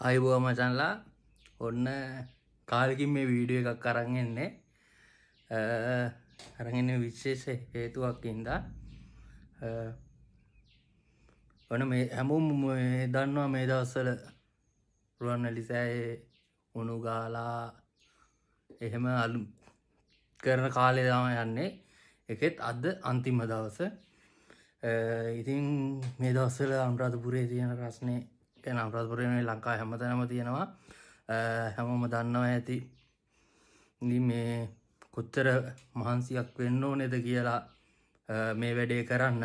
අයිබෝ මචන්ලා ඔන්න කාලෙකින් මේ වීඩියෝ එකක් අරන් එන්නේ අරන් එන්නේ විශේෂ හේතුවක් හින්දා ඔන්න මේ හැමෝම දන්නවා මේ දවස්වල රුවන්වැලි සෑයේ උණු ගාලා එහෙම අලු කරන කාලේ තමයි යන්නේ එකෙත් අද අන්තිම දවස ඉතින් මේ දවස්වල අනුරාධපුරයේ තියෙන රස්නේ කියන අනුරාධපුරයේ නෙවෙයි ලංකාවේ හැමතැනම තියෙනවා හැමෝම දන්නවා ඇති ඉතින් මේ කොච්චර මහන්සියක් වෙන්න ඕනේද කියලා මේ වැඩේ කරන්න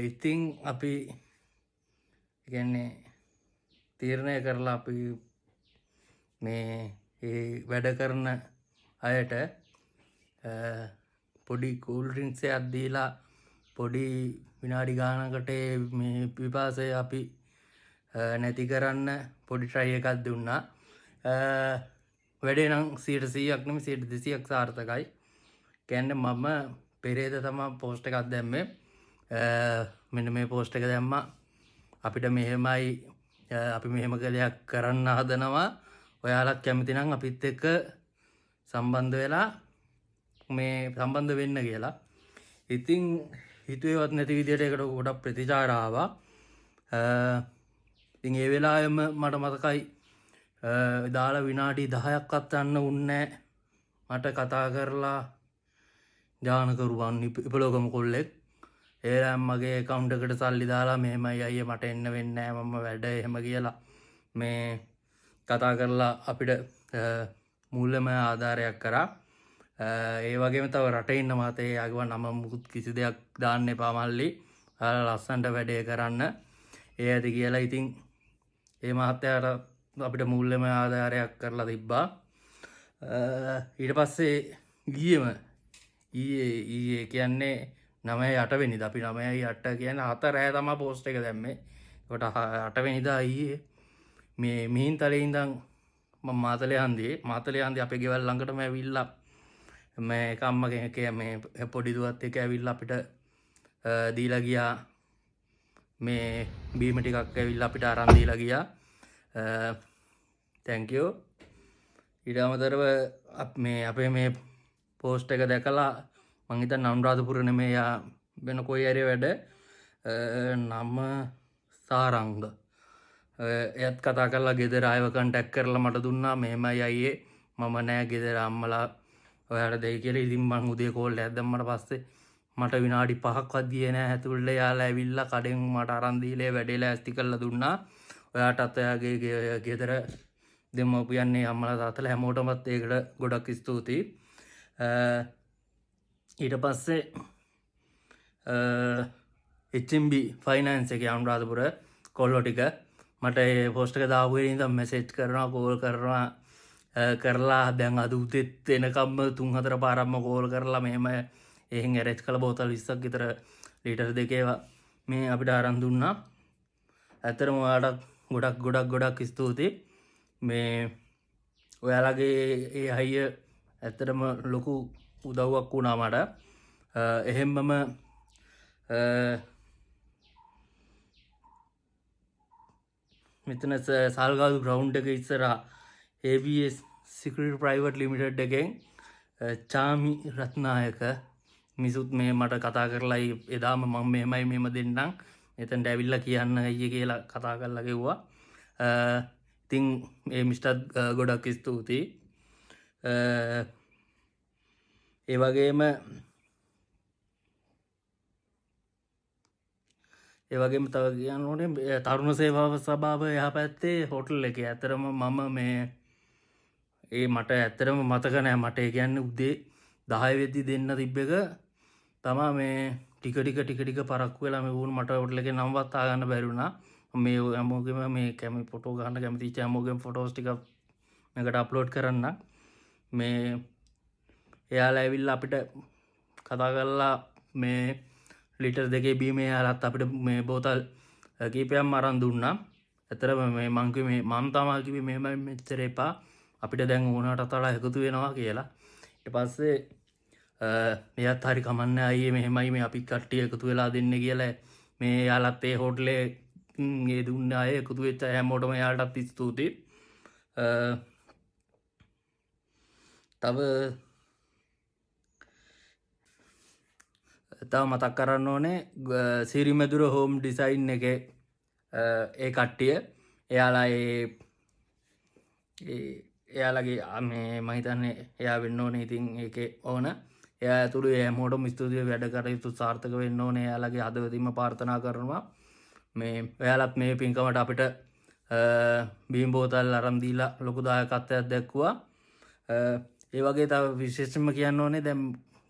ඉතින් අපි කියන්නේ තීරණය කරලා අපි මේ ඒ වැඩ කරන අයට පොඩි කූල් ඩ්‍රින්ක්ස් එකක් දීලා පොඩි විනාඩි ගානකට මේ පිපාසය අපි නැති කරන්න පොඩි ට්‍රයි එකක් දුන්නා වැඩේ නම් 100%ක් නෙමෙයි 200ක් සාර්ථකයි කියන්නේ මම පෙරේද තමයි පෝස්ට් එකක් දැම්මේ මෙන්න මේ පෝස්ට් එක දැම්මා අපිට මෙහෙමයි අපි මෙහෙම කලයක් කරන්න හදනවා ඔයාලත් කැමති නම් අපිත් එක්ක සම්බන්ධ වෙලා මේ සම්බන්ධ වෙන්න කියලා ඉතින් හිතුවේවත් නැති විදියට ඒකට ගොඩක් ප්‍රතිචාර ආවා ඉතින් ඒ වෙලාවෙම මට මතකයි දාලා විනාඩි 10ක්වත් යන්න උන්නේ මට කතා කරලා ජානකරුවන් ඉපලෝකම කොල්ලෙක් ඒරම් මගේ account එකට සල්ලි දාලා මෙහෙමයි අයියේ මට එන්න වෙන්නේ නැහැ මම වැඩ එහෙම කියලා මේ කතා කරලා අපිට මූල්‍යමය ආධාරයක් කරා ඒ වගේම තව රටේ ඉන්න මහතේ යාගව නම මුකුත් කිසි දෙයක් දාන්න එපා මල්ලි ලස්සනට වැඩේ කරන්න ඒ ඇති කියලා ඉතින් ඒ මහත්තයාට අපිට මූල්‍යමය ආධාරයක් කරලා තිබ්බා ඊට පස්සේ ඊයේ කියන්නේ 9/8 වෙනිදා අපි 9/8 කියන්නේ 4 රෑ තමයි පෝස්ට් එක දැම්මේ ඒකට 8 වෙනිදා ඊයේ මේ මිහින්තලේ ඉඳන් මම මාතලේ හන්දියේ අපේ ගෙවල් ළඟටම ඇවිල්ලා මේ එක අම්ම කෙනෙක් මේ පොඩි දුවත් එක්ක ඇවිල්ලා අපිට දීලා ගියා මේ බීම ටිකක් ඇවිල්ලා අපිට අරන් දීලා ගියා thank you ඊට අමතරව මේ අපේ මේ පෝස්ට් එක දැකලා මං හිතන්නේ අනුරාධපුර නෙමෙයි යා වෙන කොයි හරි වැඩ නම සාරංග එයත් කතා කරලා ගෙදර ආයව කන්ටැක්ට් කරලා මට දුන්නා මෙහෙමයි අයියේ මම නෑ ගෙදර අම්මලා ඔයාලට දෙයි කියලා ඉතින් මං උදේ කෝල් එකක් දැම්මට පස්සේ මට විනාඩි 5ක්වත් ගියේ නෑ ඇතුළේ යාලා ඇවිල්ලා කඩෙන් මට අරන් දීලා වැඩේ ලෑස්ති කරලා දුන්නා ඔයාටත් ඔයාගේ ගෙදර දෙමව්පියන්නේ අම්මලා තාත්තලා හැමෝටමත් ඒකට ගොඩක් ස්තුතියි ඊට පස්සේ HMB ෆයිනෑන්ස් එකේ අනුරාධපුර කොල්ලෝ ටික මට ඒ පෝස්ට් එක දාපු වෙලේ ඉඳන් මෙසේජ් කරනවා කෝල් කරනවා කරලා දැන් අද උදේත් එනකම්ම 3-4 පාරක්ම කෝල් කරලා මෙහෙම එහෙන් ඇරේන්ජ් කළ බෝතල් 20ක් විතර ලීටර් දෙකේ මේ අපිට අරන් දුන්නා ඇත්තටම ඔයාලට ගොඩක් ස්තුතියි මේ ඔයාලගේ ඒ අයිය ඇත්තටම ලොකු උදව්වක් වුණා මට එහෙම්මම මෙතන සල්ගාදු ග්‍රවුන්ඩ් එක ඉස්සරහා ABS Security Private Limited එකෙන් චාමි රත්නායක මිසුත් මේ මට කතා කරලා එදාම මම මෙහෙම දෙන්නම් එතනට ඇවිල්ලා කියන්න අයියේ කියලා කතා කරලා කිව්වා ඉතින් මේ මිස්ටර් ගොඩක් ස්තුතියි ඒ වගේම තව කියන්න ඕනේ තරුණ සේවාව සභාව එහා පැත්තේ හෝටල් එකේ ඇතරම මම මේ ඒ මට ඇත්තරම මතක නෑ මට ඒ කියන්නේ උදේ 10 වෙද්දි දෙන්න තිබ්බ එක තමා මේ ටික පරක්කු වෙලා මේ වුණ මට හෝටල් එකේ නම්වත් ආගන්න බැරි වුණා මේ හැමෝගෙම මේ කැමි ෆොටෝ ගන්න කැමති හැමෝගෙම ෆොටෝස් ටික මේකට අප්ලෝඩ් කරන්න මේ එයාලා ඇවිල්ලා අපිට කතා කරලා මේ ලිටර් දෙකේ බීම එයාලත් අපිට මේ බෝතල් කීපයක්ම අරන් දුන්නා ඇතරම මේ මං කිව්වේ මම තමයි කිව්වේ මෙහෙම මෙච්චර එපා අපිට දැන් ඕනකට වඩා එකතු වෙනවා කියලා ඊට පස්සේ මෙයාත් හරි කමන්නේ අයියේ මෙහෙමයි මේ අපි කට්ටිය එකතු වෙලා දෙන්නේ කියලා මේ යාලත් ඒ හෝටලේ ඒ දුන්න අය එකතු වෙච්ච හැමෝටම එයාටත් ස්තුතියි. තව මතක් කරන්න ඕනේ සිරිමැදුර හෝම් ඩිසයින් එක ඒ කට්ටිය එයාලා එයාලගේ මේ මහිතන්නේ එයා වෙන්න ඕනේ. ඉතින් ඒක ඕන එයා ඇතුළු හැමෝටම ස්තුතියි. වැඩ කටයුතු සාර්ථක වෙන්න ඕනේ. එයාලගේ හදවතින්ම ප්‍රාර්ථනා කරනවා. මේ ඔයාලත් මේ පින්කමට අපිට බීම් බෝතල් අරන් දීලා ලොකු දායකත්වයක් දැක්වුවා. ඒ වගේ තව විශේෂයෙන්ම කියන්න ඕනේ දැන්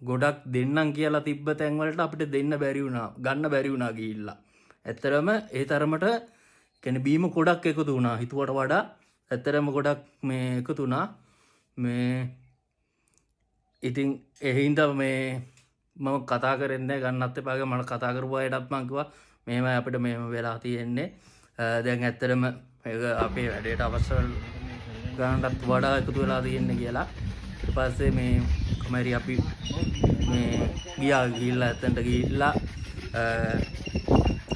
ගොඩක් දෙන්නම් කියලා තිබ්බ තැන් වලට අපිට දෙන්න බැරි වුණා, ගන්න බැරි වුණා ගිහිල්ලා. ඇත්තරම ඒ තරමට කියන්නේ බීම ගොඩක් එකතු වුණා හිතුවට වඩා. ඇත්තරම ගොඩක් මේ එකතු වුණා. මේ ඉතින් ඒ හින්දා මේ මම කතා කරන්නේ ගන්නත් එපා කියලා මම කතා කරපු අයටත් මම කිව්වා මෙහෙමයි අපිට මෙහෙම වෙලා තියෙන්නේ. දැන් ඇත්තරම අපේ වැඩේට අවශ්‍ය ගන්නටත් වඩා එකතු වෙලා තියෙන්නේ කියලා. ඊට පස්සේ මේ කොමරි අපි මේ ගිහිල්ලා එතනට ගිහිල්ලා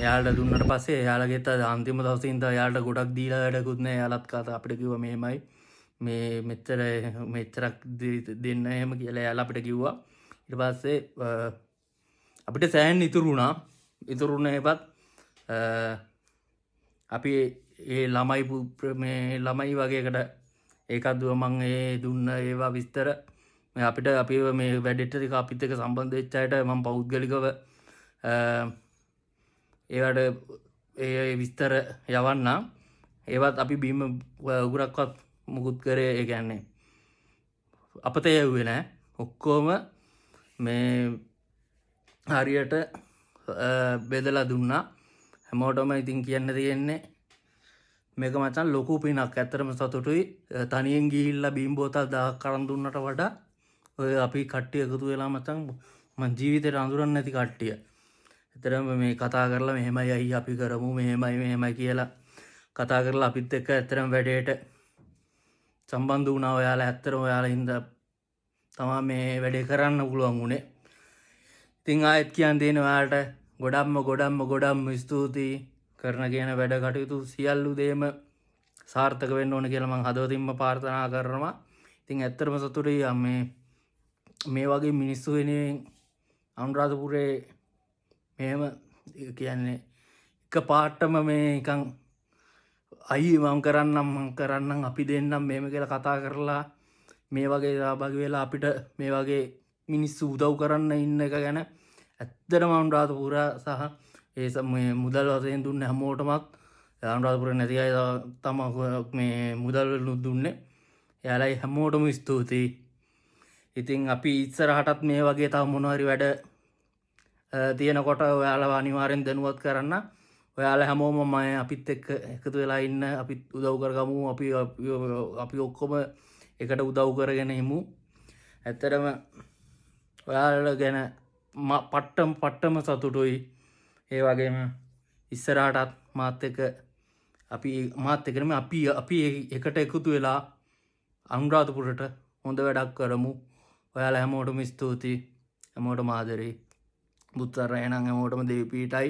එයාලට දුන්නට පස්සේ එයාලගෙත් අන්තිම දවසේ ඉඳලා එයාලට ගොඩක් දීලා වැඩකුත් නෑ. එයාලත් කතා අපිට කිව්වා මෙහෙමයි මේ මෙච්චරක් දෙන්න එහෙම කියලා එයාලා අපිට කිව්වා. ඊට පස්සේ අපිට සෑහෙන ඉතුරු වුණා. ඉතුරුනේපත් අපි ඒ ළමයි වගේකට ඒකත් දුව මං ඒ දුන්න ඒවා විස්තර අපිට අපි මේ වැඩෙට ටික අපිත් එක්ක සම්බන්ධ වෙච්ච අයට මම පෞද්ගලිකව ඒවට ඒ විස්තර යවන්නම්. ඒවත් අපි බීම උගුරක්වත් මුකුත් කරේ ඒ කියන්නේ අපතේ යුවේ නෑ. ඔක්කොම මේ හරියට බෙදලා දුන්නා හැමෝටම. ඉතින් කියන්න තියෙන්නේ මේක මචං ලොකු පිනක්. ඇත්තටම සතුටුයි. තනියෙන් ගිහිල්ලා බීම් බෝතල් 1000ක් කරන් දුන්නට වඩා ඔය අපි කට්ටිය එකතු වෙලා මචං මං ජීවිතේට අඳුරන්නේ නැති කට්ටිය. ඇත්තටම මේ කතා කරලා මෙහෙමයි අයියා අපි කරමු මෙහෙමයි කියලා කතා කරලා අපිත් එක්ක ඇත්තටම වැඩේට සම්බන්ධ වුණා. ඔයාලා ඇත්තටම ඔයාලා හින්දා තමයි මේ වැඩේ කරන්න පුළුවන් උනේ. ඉතින් ආයෙත් කියන්න තියෙන ඔයාලට ගොඩක්ම ස්තුතියි. කරන කියන වැඩ කටයුතු සියලු දේම සාර්ථක වෙන්න ඕන කියලා මම හදවතින්ම ප්‍රාර්ථනා කරනවා. ඉතින් ඇත්තටම සතුටුයි මේ වගේ මිනිස්සු වෙනුවෙන් අනුරාධපුරේ මෙහෙම කියන්නේ එක පාටම මේ නිකන් අයියේ මම කරන්නම් අපි දෙන්නම් මෙහෙම කියලා කතා කරලා මේ වගේ සහභාගී වෙලා අපිට මේ වගේ මිනිස්සු උදව් කරන්න ඉන්න එක ගැන ඇත්තටම අනුරාධපුර සහ ඒ මුදල් වශයෙන් දුන්නේ හැමෝටමත් අනුරාධපුර නැති අය තමයි මේ මුදල් දුන්නේ. එයාලයි හැමෝටම ස්තුතියි. ඉතින් අපි ඉස්සරහටත් මේ වගේ තව මොනවා හරි වැඩ තියෙනකොට ඔයාලා අනිවාර්යෙන් දැනුවත් කරන්න. ඔයාලා හැමෝම මම අපිත් එක්ක එකතු වෙලා ඉන්න. අපිත් උදව් කරගමු. අපි ඔක්කොම එකට උදව් කරගෙන ඉමු. ඇත්තටම ඔයාලා ගැන පට්ටම සතුටුයි. ඒ වගේම ඉස්සරහටත් මාත් එක්ක අපි එකට එකතු වෙලා අනුරාධපුරට හොඳ වැඩක් කරමු. ඔයාලා හැමෝටම ස්තුතියි. හැමෝටම ආදරේ. බුත්තරයනම් හැමෝටම දෙවිපීටයි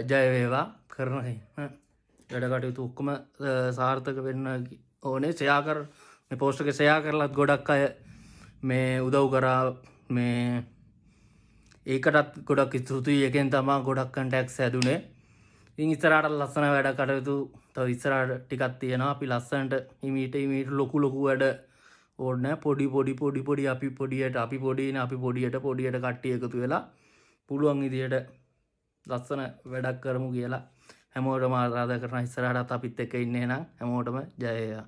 ජය වේවා. කරන වැඩ කටයුතු ඔක්කොම සාර්ථක වෙන්න ඕනේ. ෂෙයා කර මේ පෝස්ට් එක ෂෙයා කරලත් ගොඩක් අය මේ උදව් කරා. මේ ඒකටත් ගොඩක් ස්තුතියි. එකෙන් තමයි ගොඩක් කන්ටැක්ට්ස් හැදුනේ. ඉතින් ඉස්සරහට ලස්සන වැඩ කටයුතු තව ඉස්සරහට ටිකක් තියෙනවා. අපි ලස්සනට හිමීට ලොකු වැඩ ඕනේ. පොඩි අපි පොඩියට කට්ටිය එකතු වෙලා පුළුවන් විදියට ලස්සන වැඩක් කරමු කියලා හැමෝටම ආරාධනා කරන. ඉස්සරහටත් අපිත් එක්ක ඉන්නේ නම් හැමෝටම ජය වේවා.